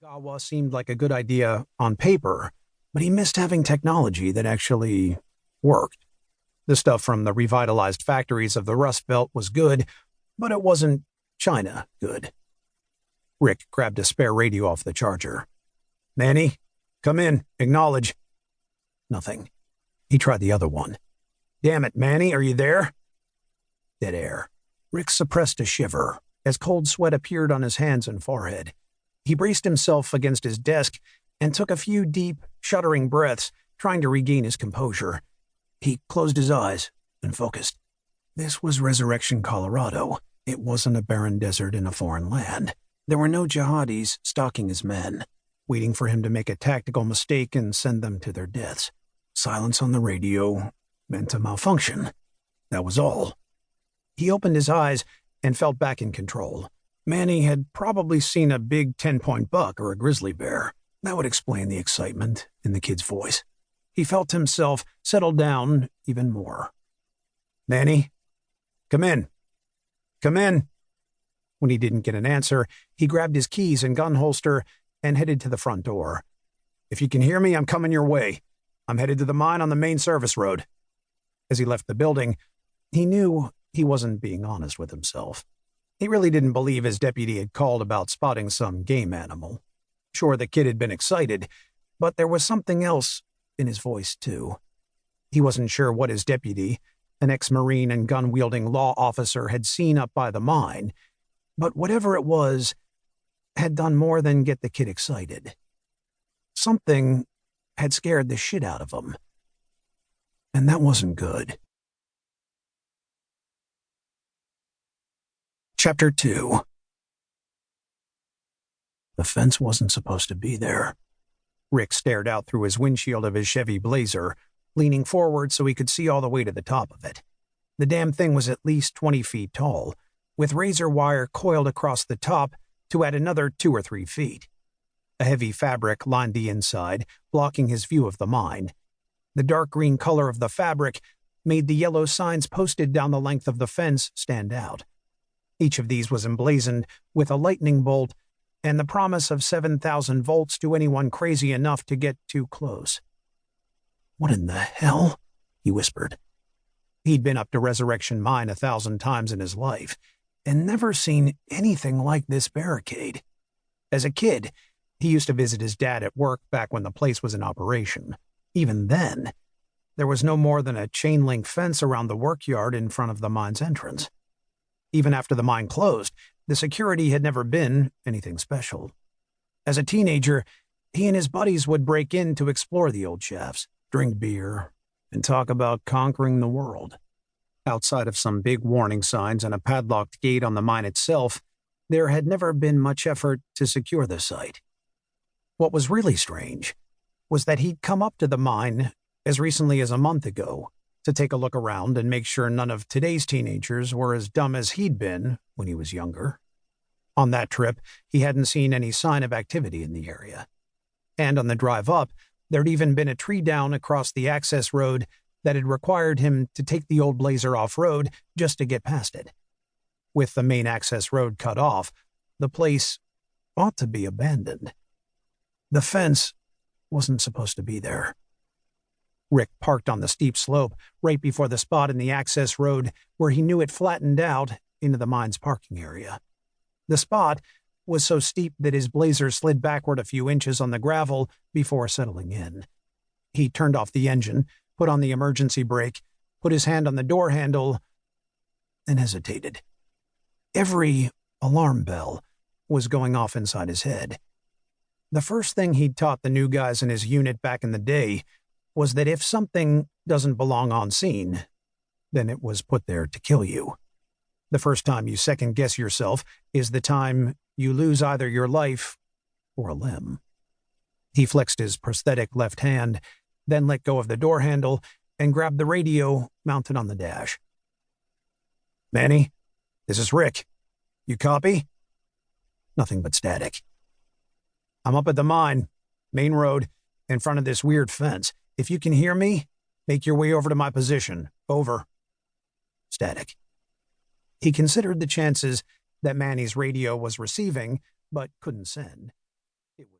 Gawa seemed like a good idea on paper, but he missed having technology that actually worked. The stuff from the revitalized factories of the Rust Belt was good, but it wasn't China good. Rick grabbed a spare radio off the charger. "Manny, come in. Acknowledge." Nothing. He tried the other one. "Damn it, Manny, are you there?" Dead air. Rick suppressed a shiver as cold sweat appeared on his hands and forehead. He braced himself against his desk and took a few deep, shuddering breaths, trying to regain his composure. He closed his eyes and focused. This was Resurrection, Colorado. It wasn't a barren desert in a foreign land. There were no jihadis stalking his men, waiting for him to make a tactical mistake and send them to their deaths. Silence on the radio meant a malfunction. That was all. He opened his eyes and felt back in control. Manny had probably seen a big 10-point buck or a grizzly bear. That would explain the excitement in the kid's voice. He felt himself settle down even more. "Manny, come in. Come in." When he didn't get an answer, he grabbed his keys and gun holster and headed to the front door. "If you can hear me, I'm coming your way. I'm headed to the mine on the main service road." As he left the building, he knew he wasn't being honest with himself. He really didn't believe his deputy had called about spotting some game animal. Sure, the kid had been excited, but there was something else in his voice, too. He wasn't sure what his deputy, an ex-Marine and gun-wielding law officer, had seen up by the mine, but whatever it was had done more than get the kid excited. Something had scared the shit out of him, and that wasn't good. Chapter 2. The fence wasn't supposed to be there. Rick stared out through his windshield of his Chevy Blazer, leaning forward so he could see all the way to the top of it. The damn thing was at least 20 feet tall, with razor wire coiled across the top to add another 2 or 3 feet. A heavy fabric lined the inside, blocking his view of the mine. The dark green color of the fabric made the yellow signs posted down the length of the fence stand out. Each of these was emblazoned with a lightning bolt and the promise of 7,000 volts to anyone crazy enough to get too close. "What in the hell?" he whispered. He'd been up to Resurrection Mine 1,000 times in his life, and never seen anything like this barricade. As a kid, he used to visit his dad at work back when the place was in operation. Even then, there was no more than a chain-link fence around the workyard in front of the mine's entrance. Even after the mine closed, the security had never been anything special. As a teenager, he and his buddies would break in to explore the old shafts, drink beer, and talk about conquering the world. Outside of some big warning signs and a padlocked gate on the mine itself, there had never been much effort to secure the site. What was really strange was that he'd come up to the mine as recently as a month ago to take a look around and make sure none of today's teenagers were as dumb as he'd been when he was younger. On that trip, he hadn't seen any sign of activity in the area. And on the drive up, there'd even been a tree down across the access road that had required him to take the old Blazer off-road just to get past it. With the main access road cut off, the place ought to be abandoned. The fence wasn't supposed to be there. Rick parked on the steep slope right before the spot in the access road where he knew it flattened out into the mine's parking area. The spot was so steep that his Blazer slid backward a few inches on the gravel before settling in. He turned off the engine, put on the emergency brake, put his hand on the door handle, and hesitated. Every alarm bell was going off inside his head. The first thing he'd taught the new guys in his unit back in the day was that if something doesn't belong on scene, then it was put there to kill you. The first time you second-guess yourself is the time you lose either your life or a limb. He flexed his prosthetic left hand, then let go of the door handle and grabbed the radio mounted on the dash. "Manny, this is Rick. You copy?" Nothing but static. "I'm up at the mine, main road, in front of this weird fence. If you can hear me, make your way over to my position. Over." Static. He considered the chances that Manny's radio was receiving, but couldn't send.